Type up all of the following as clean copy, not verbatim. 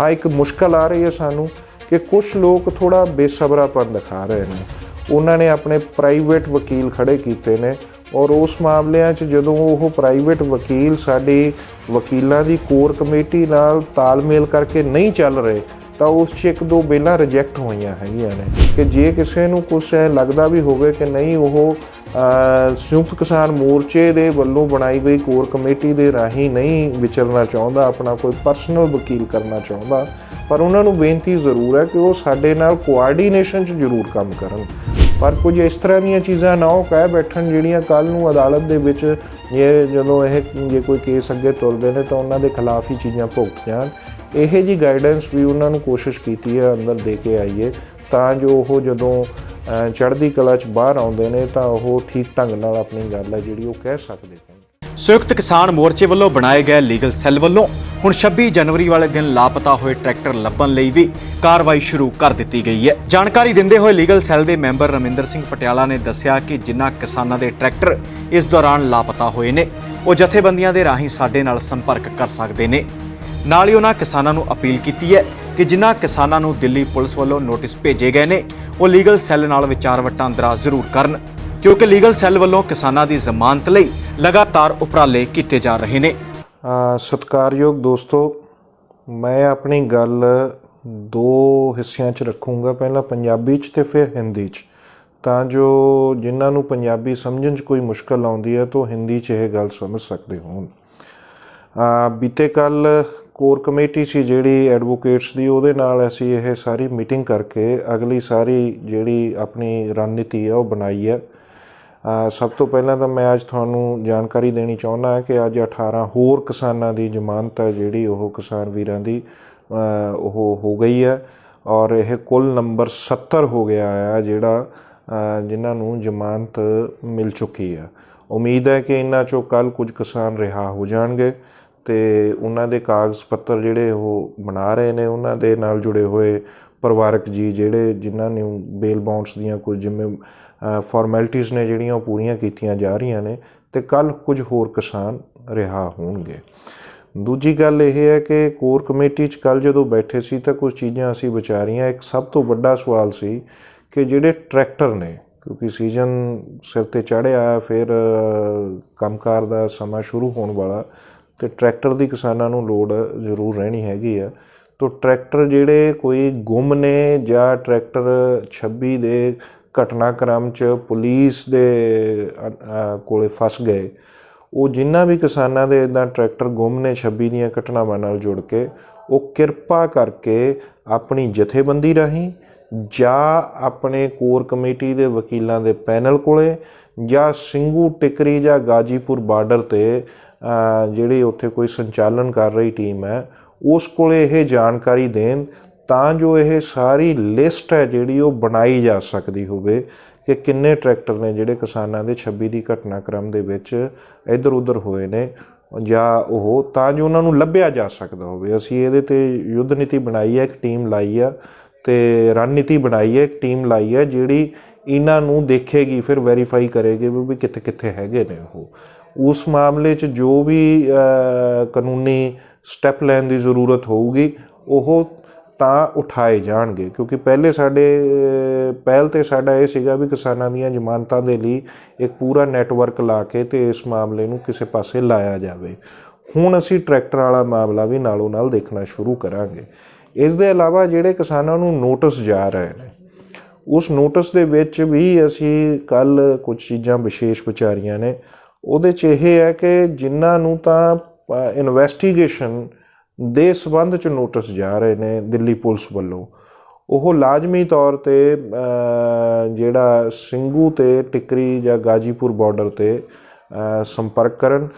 हाँ, एक मुश्किल आ रही है सानू कि कुछ लोग थोड़ा बेसबरापन दिखा रहे हैं। उन्होंने अपने प्राइवेट वकील खड़े किए ने और उस मामलिਆਂ 'ਚ ਜਦੋਂ ਉਹ ਪ੍ਰਾਈਵੇਟ ਵਕੀਲ ਸਾਡੀ ਵਕੀਲਾਂ ਦੀ ਕੋਰ ਕਮੇਟੀ ਨਾਲ ਤਾਲਮੇਲ ਕਰਕੇ ਨਹੀਂ ਚੱਲ ਰਹੇ ਤਾਂ ਉਸ 'ਚ ਇੱਕ ਦੋ ਬਿੱਲਾਂ ਰਿਜੈਕਟ ਹੋਈਆਂ ਹੈਗੀਆਂ ਨੇ ਕਿ ਜੇ ਕਿਸੇ ਨੂੰ ਕੁਛ ਐ ਲੱਗਦਾ ਵੀ ਹੋਵੇ ਕਿ ਨਹੀਂ ਉਹ ਸੰਯੁਕਤ ਕਿਸਾਨ ਮੋਰਚੇ ਦੇ ਵੱਲੋਂ ਬਣਾਈ ਗਈ ਕੋਰ ਕਮੇਟੀ ਦੇ ਰਾਹੀਂ ਨਹੀਂ ਵਿਚਰਨਾ ਚਾਹੁੰਦਾ, ਆਪਣਾ ਕੋਈ ਪਰਸਨਲ ਵਕੀਲ ਕਰਨਾ ਚਾਹੁੰਦਾ, ਪਰ ਉਹਨਾਂ ਨੂੰ ਬੇਨਤੀ ਜ਼ਰੂਰ ਹੈ ਕਿ ਉਹ ਸਾਡੇ ਨਾਲ ਕੋਆਰਡੀਨੇਸ਼ਨ 'ਚ ਜ਼ਰੂਰ ਕੰਮ ਕਰਨ। पर कुछ इस तरह ਦੀਆਂ ਚੀਜ਼ਾਂ ਨਾ ਉਹ ਕਹਿ ਬੈਠਣ ਜਿਹੜੀਆਂ ਕੱਲ੍ਹ ਨੂੰ ਅਦਾਲਤ ਦੇ ਵਿੱਚ ਜਦੋਂ ਜੇ ਕੋਈ ਕੇਸ ਅੱਗੇ ਤੁਰਦੇ ਨੇ ਤਾਂ ਉਹਨਾਂ ਦੇ ਖਿਲਾਫ ਹੀ ਚੀਜ਼ਾਂ ਭੁਗਤ ਜਾਣ। ਇਹ ਜੀ ਗਾਈਡੈਂਸ ਵੀ ਉਹਨਾਂ ਨੂੰ ਕੋਸ਼ਿਸ਼ ਕੀਤੀ ਹੈ ਅੰਦਰ ਦੇ ਕੇ ਆਈਏ ਤਾਂ ਜੋ ਉਹ ਜਦੋਂ ਚੜ੍ਹਦੀ ਕਲਾ 'ਚ ਬਾਹਰ ਆਉਂਦੇ ਨੇ ਤਾਂ ਉਹ ਠੀਕ ਢੰਗ ਨਾਲ ਆਪਣੀ ਗੱਲ ਹੈ ਜਿਹੜੀ ਉਹ ਕਹਿ ਸਕਦੇ ਨੇ। संयुक्त किसान मोर्चे ਵੱਲੋਂ ਬਣਾਏ ਗਏ ਲੀਗਲ ਸੈੱਲ ਵੱਲੋਂ ਹੁਣ 26 ਜਨਵਰੀ ਵਾਲੇ ਦਿਨ ਲਾਪਤਾ ਹੋਏ ਟਰੈਕਟਰ ਲੱਭਣ ਲਈ ਵੀ ਕਾਰਵਾਈ ਸ਼ੁਰੂ ਕਰ ਦਿੱਤੀ ਗਈ ਹੈ। ਜਾਣਕਾਰੀ ਦਿੰਦੇ ਹੋਏ ਲੀਗਲ ਸੈੱਲ ਦੇ ਮੈਂਬਰ ਰਮਿੰਦਰ ਸਿੰਘ ਪਟਿਆਲਾ ਨੇ ਦੱਸਿਆ ਕਿ ਜਿਨ੍ਹਾਂ ਕਿਸਾਨਾਂ ਦੇ ਟਰੈਕਟਰ ਇਸ ਦੌਰਾਨ ਲਾਪਤਾ ਹੋਏ ਨੇ ਉਹ ਜਥੇਬੰਦੀਆਂ ਦੇ ਰਾਹੀਂ ਸਾਡੇ ਨਾਲ ਸੰਪਰਕ ਕਰ ਸਕਦੇ ਨੇ। ਨਾਲ ਹੀ ਉਹਨਾਂ ਕਿਸਾਨਾਂ ਨੂੰ ਅਪੀਲ ਕੀਤੀ ਹੈ ਕਿ ਜਿਨ੍ਹਾਂ ਕਿਸਾਨਾਂ ਨੂੰ ਦਿੱਲੀ ਪੁਲਿਸ ਵੱਲੋਂ ਨੋਟਿਸ ਭੇਜੇ ਗਏ ਨੇ ਉਹ ਲੀਗਲ ਸੈੱਲ ਨਾਲ ਵਿਚਾਰ ਵਟਾਂਦਰਾ ਜ਼ਰੂਰ ਕਰਨ ਕਿਉਂਕਿ ਲੀਗਲ ਸੈੱਲ ਵੱਲੋਂ ਕਿਸਾਨਾਂ ਦੀ ਜ਼ਮਾਨਤ ਲਈ ਲਗਾਤਾਰ ਉਪਰਾਲੇ ਕੀਤੇ ਜਾ ਰਹੇ ਨੇ। ਸਤਿਕਾਰਯੋਗ ਦੋਸਤੋ, ਮੈਂ ਆਪਣੀ ਗੱਲ ਦੋ ਹਿੱਸਿਆਂ 'ਚ ਰੱਖੂੰਗਾ, ਪਹਿਲਾਂ ਪੰਜਾਬੀ 'ਚ ਤੇ ਫਿਰ ਹਿੰਦੀ 'ਚ, ਤਾਂ ਜੋ ਜਿਨ੍ਹਾਂ ਨੂੰ ਪੰਜਾਬੀ ਸਮਝਣ 'ਚ ਕੋਈ ਮੁਸ਼ਕਲ ਆਉਂਦੀ ਹੈ ਤਾਂ ਹਿੰਦੀ 'ਚ ਇਹ ਗੱਲ ਸਮਝ ਸਕਦੇ ਹੋਣ। ਬੀਤੇ ਕੱਲ੍ਹ ਕੋਰ ਕਮੇਟੀ ਸੀ ਜਿਹੜੀ ਐਡਵੋਕੇਟਸ ਦੀ, ਉਹਦੇ ਨਾਲ ਅਸੀਂ ਇਹ ਸਾਰੀ ਮੀਟਿੰਗ ਕਰਕੇ ਅਗਲੀ ਸਾਰੀ ਜਿਹੜੀ ਆਪਣੀ ਰਣਨੀਤੀ ਹੈ ਉਹ ਬਣਾਈ ਹੈ। ਸਭ ਤੋਂ ਪਹਿਲਾਂ ਤਾਂ ਮੈਂ ਅੱਜ ਤੁਹਾਨੂੰ ਜਾਣਕਾਰੀ ਦੇਣੀ ਚਾਹੁੰਦਾ ਹਾਂ ਕਿ ਅੱਜ 18 ਹੋਰ ਕਿਸਾਨਾਂ ਦੀ ਜ਼ਮਾਨਤ ਹੈ ਜਿਹੜੀ ਉਹ ਕਿਸਾਨ ਵੀਰਾਂ ਦੀ ਉਹ ਹੋ ਗਈ ਹੈ ਔਰ ਇਹ ਕੁੱਲ ਨੰਬਰ 70 ਹੋ ਗਿਆ ਹੈ ਜਿਹੜਾ ਜਿਨ੍ਹਾਂ ਨੂੰ ਜ਼ਮਾਨਤ ਮਿਲ ਚੁੱਕੀ ਹੈ। ਉਮੀਦ ਹੈ ਕਿ ਇਹਨਾਂ 'ਚੋਂ ਕੱਲ੍ਹ ਕੁਝ ਕਿਸਾਨ ਰਿਹਾ ਹੋ ਜਾਣਗੇ ਅਤੇ ਉਹਨਾਂ ਦੇ ਕਾਗਜ਼ ਪੱਤਰ ਜਿਹੜੇ ਉਹ ਬਣਾ ਰਹੇ ਨੇ, ਉਹਨਾਂ ਦੇ ਨਾਲ ਜੁੜੇ ਹੋਏ ਪਰਿਵਾਰਕ ਜੀ ਜਿਹੜੇ ਜਿਨ੍ਹਾਂ ਨੂੰ ਬੇਲ ਬਾਉਂਡਸ ਦੀਆਂ ਕੁਝ ਜਿਵੇਂ ਫਾਰਮੈਲਿਟੀਜ਼ ਨੇ ਜਿਹੜੀਆਂ ਉਹ ਪੂਰੀਆਂ ਕੀਤੀਆਂ ਜਾ ਰਹੀਆਂ ਨੇ ਅਤੇ ਕੱਲ੍ਹ ਕੁਝ ਹੋਰ ਕਿਸਾਨ ਰਿਹਾ ਹੋਣਗੇ। ਦੂਜੀ ਗੱਲ ਇਹ ਹੈ ਕਿ ਕੋਰ ਕਮੇਟੀ 'ਚ ਕੱਲ੍ਹ ਜਦੋਂ ਬੈਠੇ ਸੀ ਤਾਂ ਕੁਝ ਚੀਜ਼ਾਂ ਅਸੀਂ ਵਿਚਾਰੀਆਂ। ਇੱਕ ਸਭ ਤੋਂ ਵੱਡਾ ਸਵਾਲ ਸੀ ਕਿ ਜਿਹੜੇ ਟਰੈਕਟਰ ਨੇ, ਕਿਉਂਕਿ ਸੀਜ਼ਨ ਸਿਰ 'ਤੇ ਚੜ੍ਹਿਆ, ਫਿਰ ਕੰਮਕਾਰ ਦਾ ਸਮਾਂ ਸ਼ੁਰੂ ਹੋਣ ਵਾਲਾ ਅਤੇ ਟਰੈਕਟਰ ਦੀ ਕਿਸਾਨਾਂ ਨੂੰ ਲੋੜ ਜ਼ਰੂਰ ਰਹਿਣੀ ਹੈਗੀ ਆ। ਤਾਂ ਟਰੈਕਟਰ ਜਿਹੜੇ ਕੋਈ ਗੁੰਮ ਨੇ ਜਾਂ ਟਰੈਕਟਰ 26 ਦੇ ਘਟਨਾਕ੍ਰਮ 'ਚ ਪੁਲਿਸ ਦੇ ਕੋਲ ਫਸ ਗਏ, ਉਹ ਜਿਨ੍ਹਾਂ ਵੀ ਕਿਸਾਨਾਂ ਦੇ ਇੱਦਾਂ ਟਰੈਕਟਰ ਗੁੰਮ ਨੇ 26 ਦੀਆਂ ਘਟਨਾਵਾਂ ਨਾਲ ਜੁੜ ਕੇ, ਉਹ ਕਿਰਪਾ ਕਰਕੇ ਆਪਣੀ ਜਥੇਬੰਦੀ ਰਾਹੀਂ ਜਾਂ ਆਪਣੇ ਕੋਰ ਕਮੇਟੀ ਦੇ ਵਕੀਲਾਂ ਦੇ ਪੈਨਲ ਕੋਲੇ ਜਾਂ ਸਿੰਘੂ ਟਿਕਰੀ ਜਾਂ ਗਾਜੀਪੁਰ ਬਾਰਡਰ 'ਤੇ ਜਿਹੜੀ ਉੱਥੇ ਕੋਈ ਸੰਚਾਲਨ ਕਰ ਰਹੀ ਟੀਮ ਹੈ ਉਸ ਕੋਲੇ ਇਹ ਜਾਣਕਾਰੀ ਦੇਣ ਤਾਂ ਜੋ ਇਹ ਸਾਰੀ ਲਿਸਟ ਹੈ ਜਿਹੜੀ ਉਹ ਬਣਾਈ ਜਾ ਸਕਦੀ ਹੋਵੇ ਕਿ ਕਿੰਨੇ ਟਰੈਕਟਰ ਨੇ ਜਿਹੜੇ ਕਿਸਾਨਾਂ ਦੇ 26 ਦੀ ਘਟਨਾਕ੍ਰਮ ਦੇ ਵਿੱਚ ਇੱਧਰ ਉੱਧਰ ਹੋਏ ਨੇ ਜਾਂ ਉਹ, ਤਾਂ ਜੋ ਉਹਨਾਂ ਨੂੰ ਲੱਭਿਆ ਜਾ ਸਕਦਾ ਹੋਵੇ। ਅਸੀਂ ਇਹਦੇ 'ਤੇ ਯੁੱਧ ਨੀਤੀ ਬਣਾਈ ਹੈ, ਇੱਕ ਟੀਮ ਲਾਈ ਆ ਅਤੇ ਰਣਨੀਤੀ ਬਣਾਈ ਹੈ, ਇੱਕ ਟੀਮ ਲਾਈ ਹੈ ਜਿਹੜੀ ਇਹਨਾਂ ਨੂੰ ਦੇਖੇਗੀ, ਫਿਰ ਵੈਰੀਫਾਈ ਕਰੇਗੀ ਵੀ ਕਿੱਥੇ ਕਿੱਥੇ ਹੈਗੇ ਨੇ ਉਹ। ਉਸ ਮਾਮਲੇ 'ਚ ਜੋ ਵੀ ਕਾਨੂੰਨੀ ਸਟੈਪ ਲੈਣ ਦੀ ਜ਼ਰੂਰਤ ਹੋਊਗੀ ਉਹ ਤਾਂ ਉਠਾਏ ਜਾਣਗੇ, ਕਿਉਂਕਿ ਪਹਿਲ 'ਤੇ ਸਾਡਾ ਇਹ ਸੀਗਾ ਵੀ ਕਿਸਾਨਾਂ ਦੀਆਂ ਜ਼ਮਾਨਤਾਂ ਦੇ ਲਈ ਇੱਕ ਪੂਰਾ ਨੈਟਵਰਕ ਲਾ ਕੇ ਅਤੇ ਇਸ ਮਾਮਲੇ ਨੂੰ ਕਿਸੇ ਪਾਸੇ ਲਾਇਆ ਜਾਵੇ। ਹੁਣ ਅਸੀਂ ਟਰੈਕਟਰ ਵਾਲਾ ਮਾਮਲਾ ਵੀ ਨਾਲੋਂ ਨਾਲ ਦੇਖਣਾ ਸ਼ੁਰੂ ਕਰਾਂਗੇ। ਇਸ ਦੇ ਇਲਾਵਾ ਜਿਹੜੇ ਕਿਸਾਨਾਂ ਨੂੰ ਨੋਟਿਸ ਜਾ ਰਹੇ ਨੇ, ਉਸ ਨੋਟਿਸ ਦੇ ਵਿੱਚ ਵੀ ਅਸੀਂ ਕੱਲ੍ਹ ਕੁਝ ਚੀਜ਼ਾਂ ਵਿਸ਼ੇਸ਼ ਵਿਚਾਰੀਆਂ ਨੇ। ਉਹਦੇ 'ਚ ਇਹ ਹੈ ਕਿ ਜਿਨ੍ਹਾਂ ਨੂੰ ਤਾਂ ਇਨਵੈਸਟੀਗੇਸ਼ਨ ਦੇ ਸੰਬੰਧ 'ਚ ਨੋਟਿਸ ਜਾ ਰਹੇ ਨੇ ਦਿੱਲੀ ਪੁਲਿਸ ਵੱਲੋਂ, ਉਹ ਲਾਜ਼ਮੀ ਤੌਰ 'ਤੇ ਜਿਹੜਾ ਸਿੰਘੂ ਅਤੇ ਟਿਕਰੀ ਜਾਂ ਗਾਜੀਪੁਰ ਬਾਰਡਰ 'ਤੇ ਸੰਪਰਕ ਕਰਨ।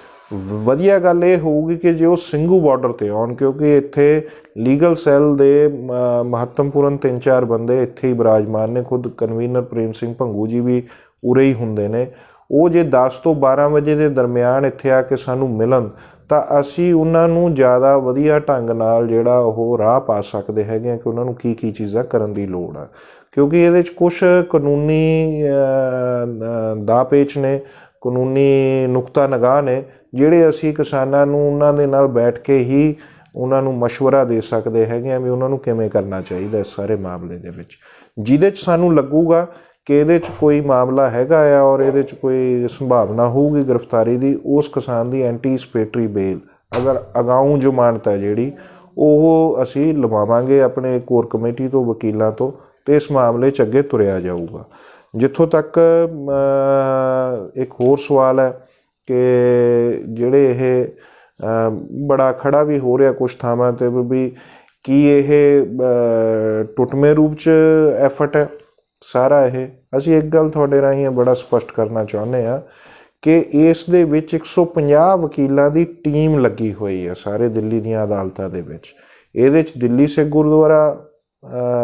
ਵਧੀਆ ਗੱਲ ਇਹ ਹੋਊਗੀ ਕਿ ਜੇ ਉਹ ਸਿੰਘੂ ਬਾਰਡਰ 'ਤੇ ਆਉਣ, ਕਿਉਂਕਿ ਇੱਥੇ ਲੀਗਲ ਸੈੱਲ ਦੇ ਮਹੱਤਵਪੂਰਨ 3-4 ਬੰਦੇ ਇੱਥੇ ਹੀ ਬਿਰਾਜਮਾਨ ਨੇ। ਖੁਦ ਕਨਵੀਨਰ ਪ੍ਰੇਮ ਸਿੰਘ ਭੰਗੂ ਜੀ ਵੀ ਉਰੇ ਹੀ ਹੁੰਦੇ ਨੇ। ਉਹ ਜੇ 10 ਤੋਂ 12 ਵਜੇ ਦੇ ਦਰਮਿਆਨ ਇੱਥੇ ਆ ਕੇ ਸਾਨੂੰ ਮਿਲਣ ਤਾਂ ਅਸੀਂ ਉਹਨਾਂ ਨੂੰ ਜ਼ਿਆਦਾ ਵਧੀਆ ਢੰਗ ਨਾਲ ਜਿਹੜਾ ਉਹ ਰਾਹ ਪਾ ਸਕਦੇ ਹੈਗੇ ਹਾਂ ਕਿ ਉਹਨਾਂ ਨੂੰ ਕੀ ਚੀਜ਼ਾਂ ਕਰਨ ਦੀ ਲੋੜ ਆ, ਕਿਉਂਕਿ ਇਹਦੇ 'ਚ ਕੁਛ ਕਾਨੂੰਨੀ ਦਾਅ ਪੇਚ ਨੇ, ਕਾਨੂੰਨੀ ਨੁਕਤਾ ਨਿਗਾਹ ਨੇ ਜਿਹੜੇ ਅਸੀਂ ਕਿਸਾਨਾਂ ਨੂੰ ਉਹਨਾਂ ਦੇ ਨਾਲ ਬੈਠ ਕੇ ਹੀ ਉਹਨਾਂ ਨੂੰ ਮਸ਼ਵਰਾ ਦੇ ਸਕਦੇ ਹੈਗੇ ਆ ਵੀ ਉਹਨਾਂ ਨੂੰ ਕਿਵੇਂ ਕਰਨਾ ਚਾਹੀਦਾ ਇਸ ਸਾਰੇ ਮਾਮਲੇ ਦੇ ਵਿੱਚ। ਜਿਹਦੇ 'ਚ ਸਾਨੂੰ ਲੱਗੂਗਾ ਕਿ ਇਹਦੇ 'ਚ ਕੋਈ ਮਾਮਲਾ ਹੈਗਾ ਆ ਔਰ ਇਹਦੇ 'ਚ ਕੋਈ ਸੰਭਾਵਨਾ ਹੋਊਗੀ ਗ੍ਰਿਫਤਾਰੀ ਦੀ, ਉਸ ਕਿਸਾਨ ਦੀ ਐਂਟੀਸਪੇਟਰੀ ਬੇਲ ਅਗਰ ਅਗਾਊਂ ਜ਼ਮਾਨਤ ਹੈ ਜਿਹੜੀ ਉਹ ਅਸੀਂ ਲਵਾਵਾਂਗੇ ਆਪਣੇ ਕੋਰ ਕਮੇਟੀ ਤੋਂ, ਵਕੀਲਾਂ ਤੋਂ, ਅਤੇ ਇਸ ਮਾਮਲੇ 'ਚ ਅੱਗੇ ਤੁਰਿਆ ਜਾਊਗਾ। ਜਿੱਥੋਂ ਤੱਕ ਇੱਕ ਹੋਰ ਸਵਾਲ ਹੈ ਕਿ ਜਿਹੜੇ ਇਹ ਬੜਾ ਖੜਾ ਵੀ ਹੋ ਰਿਹਾ ਕੁਛ ਥਾਵਾਂ 'ਤੇ ਵੀ ਕੀ ਇਹ ਟੁੱਟਵੇਂ ਰੂਪ 'ਚ ਐਫਰਟ ਹੈ ਸਾਰਾ ਇਹ। ਅਸੀਂ ਇੱਕ ਗੱਲ ਤੁਹਾਡੇ ਰਾਹੀਂ ਬੜਾ ਸਪਸ਼ਟ ਕਰਨਾ ਚਾਹੁੰਦੇ ਹਾਂ ਕਿ ਇਸ ਦੇ ਵਿੱਚ 150 ਵਕੀਲਾਂ ਦੀ ਟੀਮ ਲੱਗੀ ਹੋਈ ਹੈ ਸਾਰੇ ਦਿੱਲੀ ਦੀਆਂ ਅਦਾਲਤਾਂ ਦੇ ਵਿੱਚ। ਇਹਦੇ 'ਚ ਦਿੱਲੀ ਸਿੱਖ ਗੁਰਦੁਆਰਾ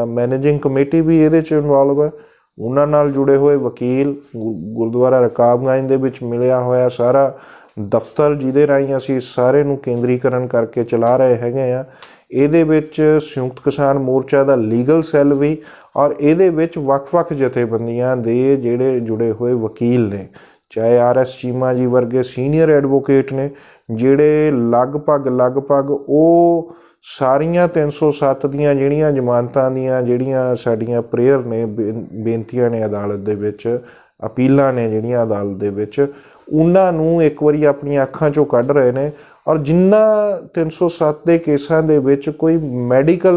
ਮੈਨੇਜਿੰਗ ਕਮੇਟੀ ਵੀ ਇਹਦੇ 'ਚ ਇਨਵੋਲਵ ਹੈ, ਉਹਨਾਂ ਨਾਲ ਜੁੜੇ ਹੋਏ ਵਕੀਲ, ਗੁਰਦੁਆਰਾ ਰਕਾਬਗੰਜ ਦੇ ਵਿੱਚ ਮਿਲਿਆ ਹੋਇਆ ਸਾਰਾ ਦਫ਼ਤਰ ਜਿਹਦੇ ਰਾਹੀਂ ਅਸੀਂ ਸਾਰੇ ਨੂੰ ਕੇਂਦਰੀਕਰਨ ਕਰਕੇ ਚਲਾ ਰਹੇ ਹੈਗੇ ਆ। ਇਹਦੇ ਵਿੱਚ ਸੰਯੁਕਤ ਕਿਸਾਨ ਮੋਰਚਾ ਦਾ ਲੀਗਲ ਸੈੱਲ ਵੀ, ਔਰ ਇਹਦੇ ਵਿੱਚ ਵੱਖ-ਵੱਖ ਜਥੇਬੰਦੀਆਂ ਦੇ ਜਿਹੜੇ ਜੁੜੇ ਹੋਏ ਵਕੀਲ ਨੇ, ਚਾਹੇ RS ਚੀਮਾ ਜੀ ਵਰਗੇ ਸੀਨੀਅਰ ਐਡਵੋਕੇਟ ਨੇ ਜਿਹੜੇ ਲਗਭਗ ਉਹ ਸਾਰੀਆਂ 307 ਦੀਆਂ ਜਿਹੜੀਆਂ ਜ਼ਮਾਨਤਾਂ ਦੀਆਂ ਜਿਹੜੀਆਂ ਸਾਡੀਆਂ ਪ੍ਰੇਅਰ ਨੇ, ਬੇਨਤੀਆਂ ਨੇ ਅਦਾਲਤ ਦੇ ਵਿੱਚ, ਅਪੀਲਾਂ ਨੇ ਜਿਹੜੀਆਂ ਅਦਾਲਤ ਦੇ ਵਿੱਚ, ਉਹਨਾਂ ਨੂੰ ਇੱਕ ਵਾਰੀ ਆਪਣੀਆਂ ਅੱਖਾਂ 'ਚੋਂ ਕੱਢ ਰਹੇ ਨੇ। ਔਰ ਜਿਨ੍ਹਾਂ 307 ਦੇ ਕੇਸਾਂ ਦੇ ਵਿੱਚ ਕੋਈ ਮੈਡੀਕਲ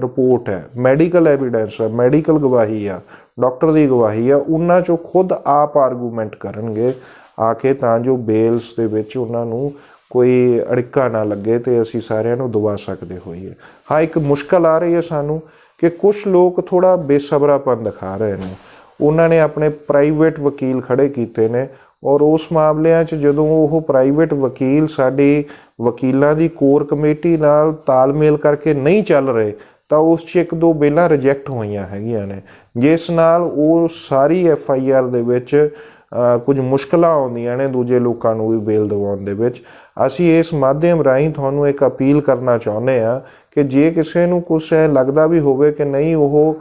ਰਿਪੋਰਟ ਹੈ, ਮੈਡੀਕਲ ਐਵੀਡੈਂਸ ਹੈ, ਮੈਡੀਕਲ ਗਵਾਹੀ ਆ, ਡਾਕਟਰ ਦੀ ਗਵਾਹੀ ਆ, ਉਹਨਾਂ 'ਚੋਂ ਖੁਦ ਆਪ ਆਰਗੂਮੈਂਟ ਕਰਨਗੇ ਆ ਕੇ, ਤਾਂ ਜੋ ਬੇਲਸ ਦੇ ਵਿੱਚ ਉਹਨਾਂ ਨੂੰ ਕੋਈ ਅੜਿੱਕਾ ਨਾ ਲੱਗੇ ਅਤੇ ਅਸੀਂ ਸਾਰਿਆਂ ਨੂੰ ਦਬਾ ਸਕਦੇ ਹੋਈਏ। ਹਾਂ, ਇੱਕ ਮੁਸ਼ਕਲ ਆ ਰਹੀ ਹੈ ਸਾਨੂੰ ਕਿ ਕੁਛ ਲੋਕ ਥੋੜ੍ਹਾ ਬੇਸਬਰਾਪਨ ਦਿਖਾ ਰਹੇ ਨੇ। ਉਹਨਾਂ ਨੇ ਆਪਣੇ ਪ੍ਰਾਈਵੇਟ ਵਕੀਲ ਖੜ੍ਹੇ ਕੀਤੇ ਨੇ ਔਰ ਉਸ ਮਾਮਲਿਆਂ 'ਚ ਜਦੋਂ ਉਹ ਪ੍ਰਾਈਵੇਟ ਵਕੀਲ ਸਾਡੀ ਵਕੀਲਾਂ ਦੀ ਕੋਰ ਕਮੇਟੀ ਨਾਲ ਤਾਲਮੇਲ ਕਰਕੇ ਨਹੀਂ ਚੱਲ ਰਹੇ ਤਾਂ ਉਸ 'ਚ 1-2 ਬੇਲਾਂ ਰਿਜੈਕਟ ਹੋਈਆਂ ਹੈਗੀਆਂ ਨੇ, ਜਿਸ ਨਾਲ ਉਹ ਸਾਰੀ FIR ਦੇ ਵਿੱਚ ਕੁਝ ਮੁਸ਼ਕਲਾਂ ਆਉਂਦੀਆਂ ਨੇ ਦੂਜੇ ਲੋਕਾਂ ਨੂੰ ਵੀ ਬੇਲ ਦਿਵਾਉਣ ਦੇ ਵਿੱਚ। ਅਸੀਂ ਇਸ ਮਾਧਿਅਮ ਰਾਹੀਂ ਤੁਹਾਨੂੰ ਇੱਕ ਅਪੀਲ ਕਰਨਾ ਚਾਹੁੰਦੇ ਹਾਂ ਕਿ ਜੇ ਕਿਸੇ ਨੂੰ ਕੁਛ ਲੱਗਦਾ ਵੀ ਹੋਵੇ ਕਿ ਨਹੀਂ ਉਹ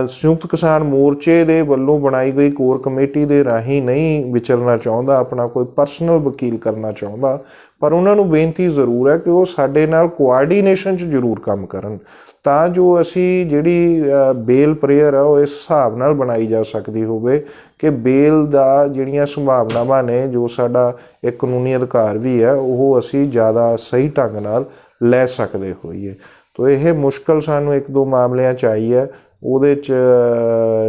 ਸੰਯੁਕਤ ਕਿਸਾਨ ਮੋਰਚੇ ਦੇ ਵੱਲੋਂ ਬਣਾਈ ਗਈ ਕੋਰ ਕਮੇਟੀ ਦੇ ਰਾਹੀਂ ਨਹੀਂ ਵਿਚਰਨਾ ਚਾਹੁੰਦਾ, ਆਪਣਾ ਕੋਈ ਪਰਸਨਲ ਵਕੀਲ ਕਰਨਾ ਚਾਹੁੰਦਾ, ਪਰ ਉਹਨਾਂ ਨੂੰ ਬੇਨਤੀ ਜ਼ਰੂਰ ਹੈ ਕਿ ਉਹ ਸਾਡੇ ਨਾਲ ਕੋਆਰਡੀਨੇਸ਼ਨ 'ਚ ਜ਼ਰੂਰ ਕੰਮ ਕਰਨ ਤਾਂ ਜੋ ਅਸੀਂ ਜਿਹੜੀ ਬੇਲ ਪ੍ਰੇਅਰ ਆ ਉਹ ਇਸ ਹਿਸਾਬ ਨਾਲ ਬਣਾਈ ਜਾ ਸਕਦੀ ਹੋਵੇ ਕਿ ਬੇਲ ਦਾ ਜਿਹੜੀਆਂ ਸੰਭਾਵਨਾਵਾਂ ਨੇ, ਜੋ ਸਾਡਾ ਇੱਕ ਕਾਨੂੰਨੀ ਅਧਿਕਾਰ ਵੀ ਹੈ, ਉਹ ਅਸੀਂ ਜ਼ਿਆਦਾ ਸਹੀ ਢੰਗ ਨਾਲ ਲੈ ਸਕਦੇ ਹੋਈਏ। ਤੋ ਇਹ ਮੁਸ਼ਕਲ ਸਾਨੂੰ 1-2 ਮਾਮਲਿਆਂ 'ਚ ਆਈ ਹੈ। ਉਹਦੇ 'ਚ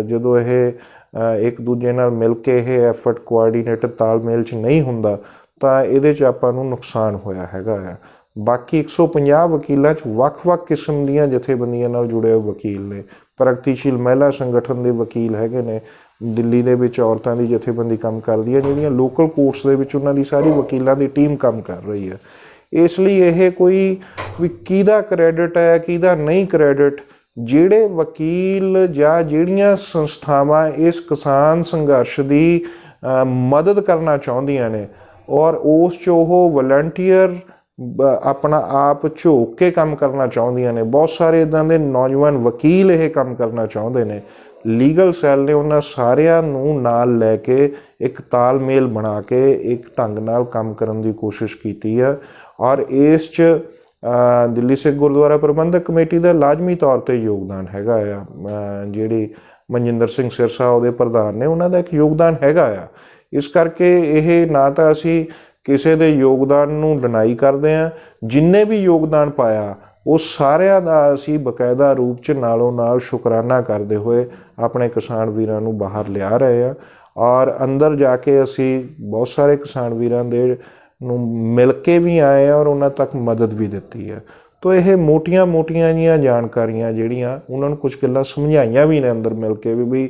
ਜਦੋਂ ਇਹ ਇੱਕ ਦੂਜੇ ਨਾਲ ਮਿਲ ਕੇ ਇਹ ਐਫਰਟ ਕੋਆਰਡੀਨੇਟਡ ਤਾਲਮੇਲ 'ਚ ਨਹੀਂ ਹੁੰਦਾ ਤਾਂ ਇਹਦੇ 'ਚ ਆਪਾਂ ਨੂੰ ਨੁਕਸਾਨ ਹੋਇਆ ਹੈਗਾ ਆ। ਬਾਕੀ 150 ਵਕੀਲਾਂ 'ਚ ਵੱਖ-ਵੱਖ ਕਿਸਮ ਦੀਆਂ ਜਥੇਬੰਦੀਆਂ ਨਾਲ ਜੁੜੇ ਹੋਏ ਵਕੀਲ ਨੇ। ਪ੍ਰਗਤੀਸ਼ੀਲ ਮਹਿਲਾ ਸੰਗਠਨ ਦੇ ਵਕੀਲ ਹੈਗੇ ਨੇ, ਦਿੱਲੀ ਦੇ ਵਿੱਚ ਔਰਤਾਂ ਦੀ ਜਥੇਬੰਦੀ ਕੰਮ ਕਰਦੀ ਹੈ, ਜਿਹੜੀਆਂ ਲੋਕਲ ਕੋਰਟਸ ਦੇ ਵਿੱਚ ਉਹਨਾਂ ਦੀ ਸਾਰੀ ਵਕੀਲਾਂ ਦੀ ਟੀਮ ਕੰਮ ਕਰ ਰਹੀ ਹੈ। ਇਸ ਲਈ ਇਹ ਕੋਈ ਵੀ ਕਿਹਦਾ ਕ੍ਰੈਡਿਟ ਹੈ ਕਿਹਦਾ ਨਹੀਂ ਕ੍ਰੈਡਿਟ, ਜਿਹੜੇ ਵਕੀਲ ਜਾਂ ਜਿਹੜੀਆਂ ਸੰਸਥਾਵਾਂ ਇਸ ਕਿਸਾਨ ਸੰਘਰਸ਼ ਦੀ ਮਦਦ ਕਰਨਾ ਚਾਹੁੰਦੀਆਂ ਨੇ ਔਰ ਉਸ 'ਚ ਉਹ ਵਲੰਟੀਅਰ ਆਪਣਾ ਆਪ ਝੋਕ ਕੇ ਕੰਮ ਕਰਨਾ ਚਾਹੁੰਦੀਆਂ ਨੇ, ਬਹੁਤ ਸਾਰੇ ਇੱਦਾਂ ਦੇ ਨੌਜਵਾਨ ਵਕੀਲ ਇਹ ਕੰਮ ਕਰਨਾ ਚਾਹੁੰਦੇ ਨੇ। ਲੀਗਲ ਸੈੱਲ ਨੇ ਉਹਨਾਂ ਸਾਰਿਆਂ ਨੂੰ ਨਾਲ ਲੈ ਕੇ ਇੱਕ ਤਾਲਮੇਲ ਬਣਾ ਕੇ ਇੱਕ ਢੰਗ ਨਾਲ ਕੰਮ ਕਰਨ ਦੀ ਕੋਸ਼ਿਸ਼ ਕੀਤੀ ਹੈ ਔਰ ਇਸ 'ਚ ਦਿੱਲੀ ਸਿੱਖ ਗੁਰਦੁਆਰਾ ਪ੍ਰਬੰਧਕ ਕਮੇਟੀ ਦਾ ਲਾਜ਼ਮੀ ਤੌਰ 'ਤੇ ਯੋਗਦਾਨ ਹੈਗਾ ਆ। ਜਿਹੜੀ ਮਨਜਿੰਦਰ ਸਿੰਘ ਸਿਰਸਾ ਉਹਦੇ ਪ੍ਰਧਾਨ ਨੇ, ਉਹਨਾਂ ਦਾ ਇੱਕ ਯੋਗਦਾਨ ਹੈਗਾ ਆ। ਇਸ ਕਰਕੇ ਇਹ ਨਾ ਤਾਂ ਅਸੀਂ ਕਿਸੇ ਦੇ ਯੋਗਦਾਨ ਨੂੰ ਡਿਨਾਈ ਕਰਦੇ ਹਾਂ, ਜਿੰਨੇ ਵੀ ਯੋਗਦਾਨ ਪਾਇਆ ਉਹ ਸਾਰਿਆਂ ਦਾ ਅਸੀਂ ਬਕਾਇਦਾ ਰੂਪ 'ਚ ਨਾਲੋਂ ਨਾਲ ਸ਼ੁਕਰਾਨਾ ਕਰਦੇ ਹੋਏ ਆਪਣੇ ਕਿਸਾਨ ਵੀਰਾਂ ਨੂੰ ਬਾਹਰ ਲਿਆ ਰਹੇ ਹਾਂ ਔਰ ਅੰਦਰ ਜਾ ਕੇ ਅਸੀਂ ਬਹੁਤ ਸਾਰੇ ਕਿਸਾਨ ਵੀਰਾਂ ਦੇ ਨੂੰ ਮਿਲ ਕੇ ਵੀ ਆਏ ਔਰ ਉਹਨਾਂ ਤੱਕ ਮਦਦ ਵੀ ਦਿੱਤੀ ਹੈ। ਤੋ ਇਹ ਮੋਟੀਆਂ ਜਿਹੀਆਂ ਜਾਣਕਾਰੀਆਂ ਜਿਹੜੀਆਂ ਉਹਨਾਂ ਨੂੰ ਕੁਝ ਗੱਲਾਂ ਸਮਝਾਈਆਂ ਵੀ ਨੇ ਅੰਦਰ ਮਿਲ ਕੇ ਵੀ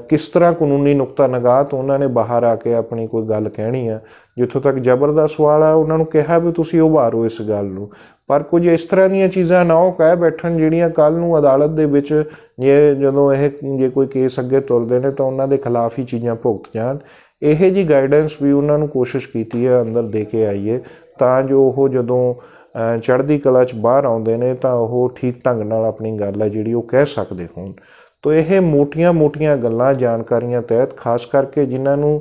ਕਿਸ ਤਰ੍ਹਾਂ ਕਾਨੂੰਨੀ ਨੁਕਤਾ ਨਿਗਾਹ ਤੋਂ ਉਹਨਾਂ ਨੇ ਬਾਹਰ ਆ ਕੇ ਆਪਣੀ ਕੋਈ ਗੱਲ ਕਹਿਣੀ ਆ। ਜਿੱਥੋਂ ਤੱਕ ਜ਼ਬਰ ਦਾ ਸਵਾਲ ਆ, ਉਹਨਾਂ ਨੂੰ ਕਿਹਾ ਵੀ ਤੁਸੀਂ ਉਭਾਰੋ ਇਸ ਗੱਲ ਨੂੰ, ਪਰ ਕੁਝ ਇਸ ਤਰ੍ਹਾਂ ਦੀਆਂ ਚੀਜ਼ਾਂ ਨਾ ਉਹ ਕਹਿ ਬੈਠਣ ਜਿਹੜੀਆਂ ਕੱਲ੍ਹ ਨੂੰ ਅਦਾਲਤ ਦੇ ਵਿੱਚ ਜਦੋਂ ਜੇ ਕੋਈ ਕੇਸ ਅੱਗੇ ਤੁਰਦੇ ਨੇ ਤਾਂ ਉਹਨਾਂ ਦੇ ਖਿਲਾਫ ਹੀ ਚੀਜ਼ਾਂ ਭੁਗਤ ਜਾਣ। ਇਹ ਜਿਹੀ ਗਾਈਡੈਂਸ ਵੀ ਉਹਨਾਂ ਨੂੰ ਕੋਸ਼ਿਸ਼ ਕੀਤੀ ਹੈ ਅੰਦਰ ਦੇ ਕੇ ਆਈਏ ਤਾਂ ਜੋ ਉਹ ਜਦੋਂ ਚੜ੍ਹਦੀ ਕਲਾ 'ਚ ਬਾਹਰ ਆਉਂਦੇ ਨੇ ਤਾਂ ਉਹ ਠੀਕ ਢੰਗ ਨਾਲ ਆਪਣੀ ਗੱਲ ਹੈ ਜਿਹੜੀ ਉਹ ਕਹਿ ਸਕਦੇ ਹੋਣ। ਤੋ ਇਹ ਮੋਟੀਆਂ ਗੱਲਾਂ ਜਾਣਕਾਰੀਆਂ ਤਹਿਤ ਖਾਸ ਕਰਕੇ ਜਿਨ੍ਹਾਂ ਨੂੰ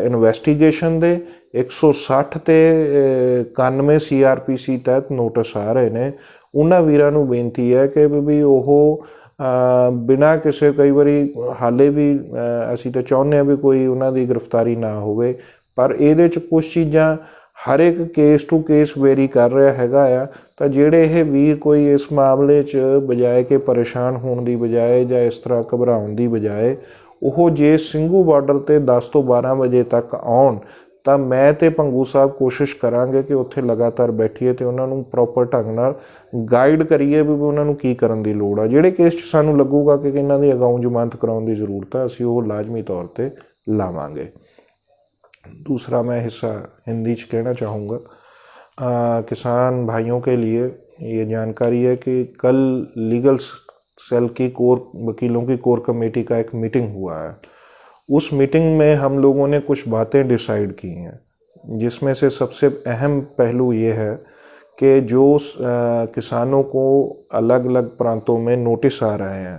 ਇਨਵੈਸਟੀਗੇਸ਼ਨ ਦੇ 160 ਤੇ 91 CRPC ਤਹਿਤ ਨੋਟਿਸ ਆ ਰਹੇ ਨੇ। ਉਹਨਾਂ ਵੀਰਾਂ ਨੂੰ ਬੇਨਤੀ ਹੈ ਕਿ ਵੀ ਉਹ ਬਿਨਾਂ ਕਿਸੇ, ਕਈ ਵਾਰੀ ਹਾਲੇ ਵੀ ਅਸੀਂ ਤਾਂ ਚਾਹੁੰਦੇ ਹਾਂ ਵੀ ਕੋਈ ਉਹਨਾਂ ਦੀ ਗ੍ਰਿਫਤਾਰੀ ਨਾ ਹੋਵੇ, ਪਰ ਇਹਦੇ 'ਚ ਕੁਛ ਚੀਜ਼ਾਂ ਹਰ ਇੱਕ ਕੇਸ ਟੂ ਕੇਸ ਵੇਰੀ ਕਰ ਰਿਹਾ ਹੈਗਾ ਆ। ਤਾਂ ਜਿਹੜੇ ਇਹ ਵੀਰ ਕੋਈ ਇਸ ਮਾਮਲੇ 'ਚ ਬਜਾਏ ਕਿ ਪਰੇਸ਼ਾਨ ਹੋਣ ਦੀ ਬਜਾਏ ਜਾਂ ਇਸ ਤਰ੍ਹਾਂ ਘਬਰਾਉਣ ਦੀ ਬਜਾਏ ਉਹ ਜੇ ਸਿੰਘੂ ਬਾਰਡਰ 'ਤੇ 10 ਤੋਂ 12 ਵਜੇ ਤੱਕ ਆਉਣ ਤਾਂ ਮੈਂ ਤੇ ਭੰਗੂ ਸਾਹਿਬ ਕੋਸ਼ਿਸ਼ ਕਰਾਂਗੇ ਕਿ ਉੱਥੇ ਲਗਾਤਾਰ ਬੈਠੀਏ ਅਤੇ ਉਹਨਾਂ ਨੂੰ ਪ੍ਰੋਪਰ ਢੰਗ ਨਾਲ ਗਾਈਡ ਕਰੀਏ ਵੀ ਉਹਨਾਂ ਨੂੰ ਕੀ ਕਰਨ ਦੀ ਲੋੜ ਆ। ਜਿਹੜੇ ਕੇਸ 'ਚ ਸਾਨੂੰ ਲੱਗੂਗਾ ਕਿ ਇਹਨਾਂ ਦੀ ਅਗਾਊਂ ਜ਼ਮਾਨਤ ਕਰਾਉਣ ਦੀ ਜ਼ਰੂਰਤ ਹੈ, ਅਸੀਂ ਉਹ ਲਾਜ਼ਮੀ ਤੌਰ 'ਤੇ ਲਾਵਾਂਗੇ। दूसरा मैं हिस्सा हिंदी च कहना चाहूँगा, किसान भाइयों के लिए ये जानकारी है कि कल लीगल सेल की कोर वकीलों की कोर कमेटी का एक मीटिंग हुआ है। उस मीटिंग में हम लोगों ने कुछ बातें डिसाइड की हैं, जिसमें से सबसे अहम पहलू ये है कि जो किसानों को अलग अलग प्रांतों में नोटिस आ रहे हैं,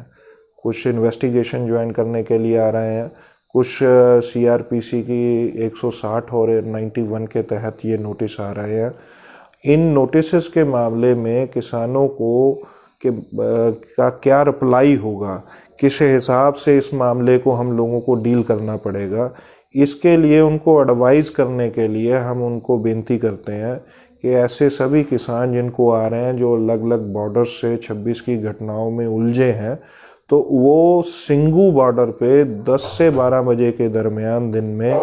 कुछ इन्वेस्टिगेशन ज्वाइन करने के लिए आ रहे हैं, कुछ CRPC की 160 और 91 के तहत ये नोटिस आ रहे हैं। इन नोटिस के मामले में किसानों को का क्या रिप्लाई होगा, किस हिसाब से इस मामले को हम लोगों को डील करना पड़ेगा, इसके लिए उनको एडवाइस करने के लिए हम उनको बेनती करते हैं कि ऐसे सभी किसान जिनको आ रहे हैं जो अलग अलग बॉर्डर से 26 की घटनाओं में उलझे हैं, तो वो सिंगू बॉर्डर पे 10 से 12 बजे के दरमियान दिन में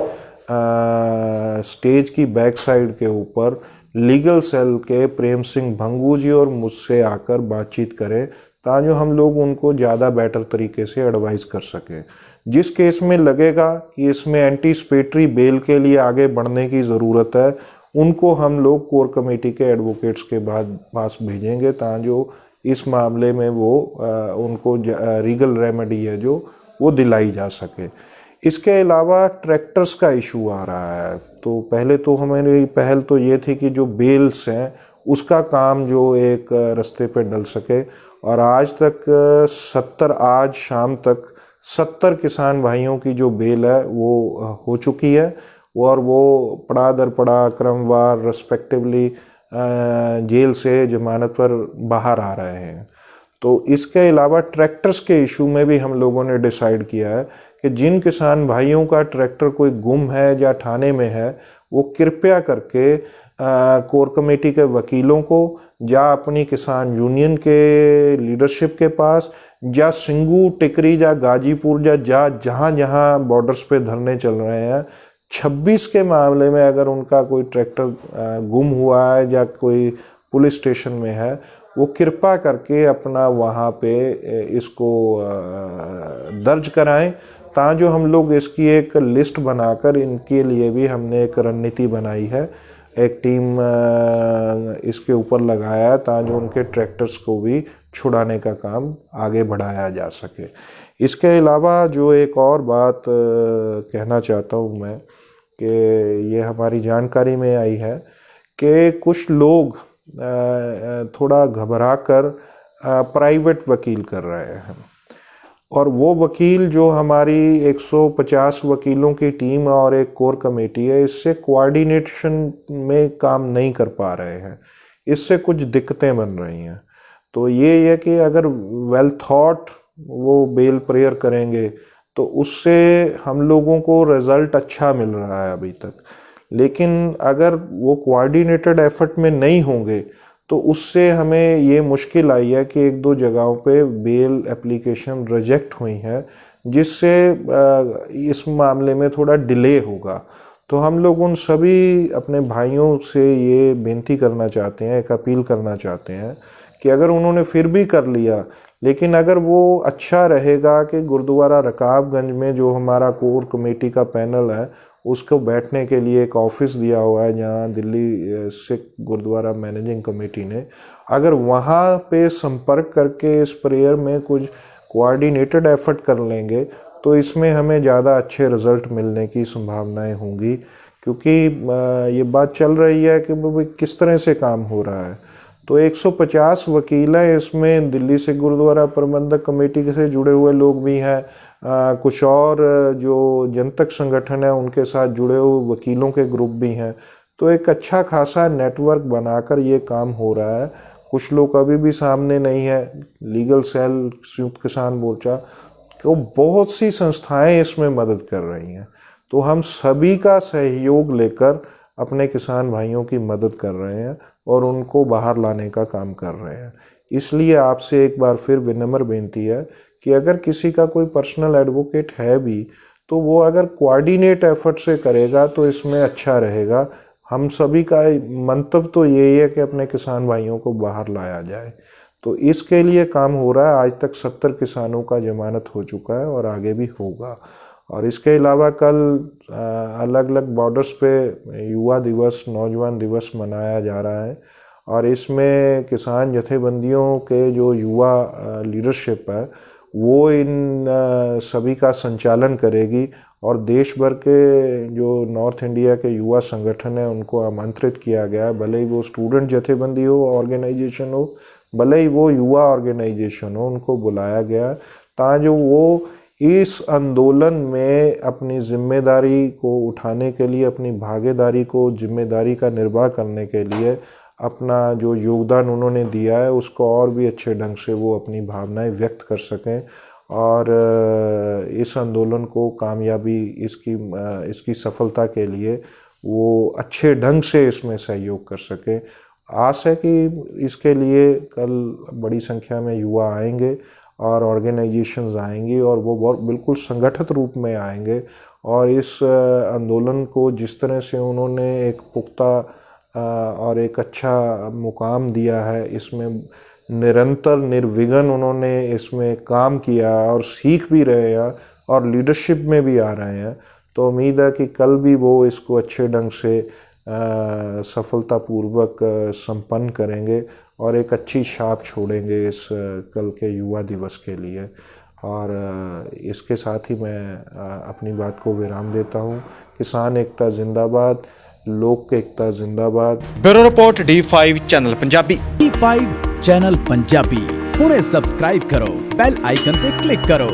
स्टेज की बैक साइड के ऊपर लीगल सेल के प्रेम सिंह भंगू जी और मुझसे आकर बातचीत करें, ताकि हम लोग उनको ज़्यादा बेटर तरीके से एडवाइस कर सकें। जिस केस में लगेगा कि इसमें एंटीसिपेटरी बेल के लिए आगे बढ़ने की ज़रूरत है, उनको हम लोग कोर कमेटी के एडवोकेट्स के पास भेजेंगे, ताकि जो इस मामले में वो उनको लीगल रेमेडी है जो वो दिलाई जा सके। इसके अलावा ट्रैक्टर्स का इशू आ रहा है। तो पहले तो हमारी पहल तो ये थी कि जो बेल्स हैं उसका काम जो एक रास्ते पे डल सके, और आज तक आज शाम तक 70 किसान भाइयों की जो बेल है वो हो चुकी है, और वो पड़ा दर पड़ा क्रमवार रेस्पेक्टिवली जेल से जमानत पर बाहर आ रहे हैं। तो इसके अलावा ट्रैक्टर्स के इशू में भी हम लोगों ने डिसाइड किया है कि जिन किसान भाइयों का ट्रैक्टर कोई गुम है या थाने में है, वो कृपया करके कोर कमेटी के वकीलों को या अपनी किसान यूनियन के लीडरशिप के पास या सिंगू टिकरी या गाजीपुर या जहाँ जहाँ बॉर्डर्स पे धरने चल रहे हैं, 26 के मामले में अगर उनका कोई ट्रैक्टर गुम हुआ है या कोई पुलिस स्टेशन में है, वो कृपा करके अपना वहाँ पे इसको दर्ज कराएं, ताकि जो हम लोग इसकी एक लिस्ट बनाकर इनके लिए भी हमने एक रणनीति बनाई है, एक टीम इसके ऊपर लगाया है, ताकि उनके ट्रैक्टर्स को भी छुड़ाने का काम आगे बढ़ाया जा सके। इसके अलावा जो एक और बात कहना चाहता हूँ मैं, कि ये हमारी जानकारी में आई है कि कुछ लोग थोड़ा घबरा कर प्राइवेट वकील कर रहे हैं, और वो वकील जो हमारी 150 वकीलों की टीम और एक कोर कमेटी है, इससे कोऑर्डिनेशन में काम नहीं कर पा रहे हैं, इससे कुछ दिक्कतें बन रही हैं। तो ये है कि अगर वेल थॉट वो बेल प्रेयर करेंगे तो उससे हम लोगों को रिज़ल्ट अच्छा मिल रहा है अभी तक, लेकिन अगर वो कोऑर्डिनेटेड एफर्ट में नहीं होंगे तो उससे हमें ये मुश्किल आई है कि 1-2 जगहों पे बेल एप्लीकेशन रिजेक्ट हुई हैं, जिससे इस मामले में थोड़ा डिले होगा। तो हम लोग उन सभी अपने भाइयों से ये बेनती करना चाहते हैं, एक अपील करना चाहते हैं कि अगर उन्होंने फिर भी कर लिया, लेकिन अगर वो अच्छा रहेगा कि गुरुद्वारा रकाबगंज में जो हमारा कोर कमेटी का पैनल है, उसको बैठने के लिए एक ऑफिस दिया हुआ है, जहाँ दिल्ली सिख गुरुद्वारा मैनेजिंग कमेटी ने, अगर वहाँ पे संपर्क करके इस प्रेयर में कुछ कोऑर्डिनेटेड एफर्ट कर लेंगे तो इसमें हमें ज़्यादा अच्छे रिज़ल्ट मिलने की संभावनाएं होंगी। क्योंकि ये बात चल रही है कि भाई किस तरह से काम हो रहा है। तो 150 वकील हैं, इसमें दिल्ली से गुरुद्वारा प्रबंधक कमेटी से जुड़े हुए लोग भी हैं, कुछ और जो जनतक संगठन है उनके साथ जुड़े हुए वकीलों के ग्रुप भी हैं। तो एक अच्छा खासा नेटवर्क बनाकर ये काम हो रहा है। कुछ लोग अभी भी सामने नहीं है। लीगल सेल, संयुक्त किसान मोर्चा को बहुत सी संस्थाएं इसमें मदद कर रही हैं। तो हम सभी का सहयोग लेकर अपने किसान भाइयों की मदद कर रहे हैं और उनको बाहर लाने का काम कर रहे हैं। इसलिए आपसे एक बार फिर विनम्र बेनती है कि अगर किसी का कोई पर्सनल एडवोकेट है भी तो वो अगर कोऑर्डिनेट एफर्ट से करेगा तो इसमें अच्छा रहेगा। हम सभी का मंतव्य तो यही है कि अपने किसान भाइयों को बाहर लाया जाए। तो इसके लिए काम हो रहा है। आज तक 70 किसानों का जमानत हो चुका है और आगे भी होगा। और इसके अलावा कल अलग अलग बॉर्डर्स पे युवा दिवस, नौजवान दिवस मनाया जा रहा है और इसमें किसान जथेबंदियों के जो युवा लीडरशिप है वो इन सभी का संचालन करेगी और देश भर के जो नॉर्थ इंडिया के युवा संगठन है उनको आमंत्रित किया गया है। भले ही वो स्टूडेंट जथेबंदी हो, ऑर्गेनाइजेशन हो, भले ही वो युवा ऑर्गेनाइजेशन हो, उनको बुलाया गया ताकि वो इस आंदोलन में अपनी जिम्मेदारी को उठाने के लिए, अपनी भागीदारी को, जिम्मेदारी का निर्वाह करने के लिए अपना जो योगदान उन्होंने दिया है उसको और भी अच्छे ढंग से वो अपनी भावनाएं व्यक्त कर सकें और इस आंदोलन को कामयाबी, इसकी सफलता के लिए वो अच्छे ढंग से इसमें सहयोग कर सकें। आस है कि इसके लिए कल बड़ी संख्या में युवा आएंगे और ऑर्गेनाइजेशंस आएंगी और वो बहुत बिल्कुल संगठित रूप में आएंगे और इस आंदोलन को जिस तरह से उन्होंने एक पुख्ता और एक अच्छा मुकाम दिया है, इसमें निरंतर निर्विघ्न उन्होंने इसमें काम किया और सीख भी रहे हैं और लीडरशिप में भी आ रहे हैं। तो उम्मीद है कि कल भी वो इसको अच्छे ढंग से सफलतापूर्वक संपन्न करेंगे और एक अच्छी छाप छोड़ेंगे इस कल के युवा दिवस के लिए। और इसके साथ ही मैं अपनी बात को विराम देता हूँ। किसान एकता जिंदाबाद, लोक एकता जिंदाबाद। Bureau report D5 channel Punjabi. D5 channel Punjabi ਹੁਣੇ ਸਬਸਕ੍ਰਾਈਬ ਕਰੋ, ਬੈਲ ਆਈਕਨ ਤੇ ਕਲਿੱਕ ਕਰੋ।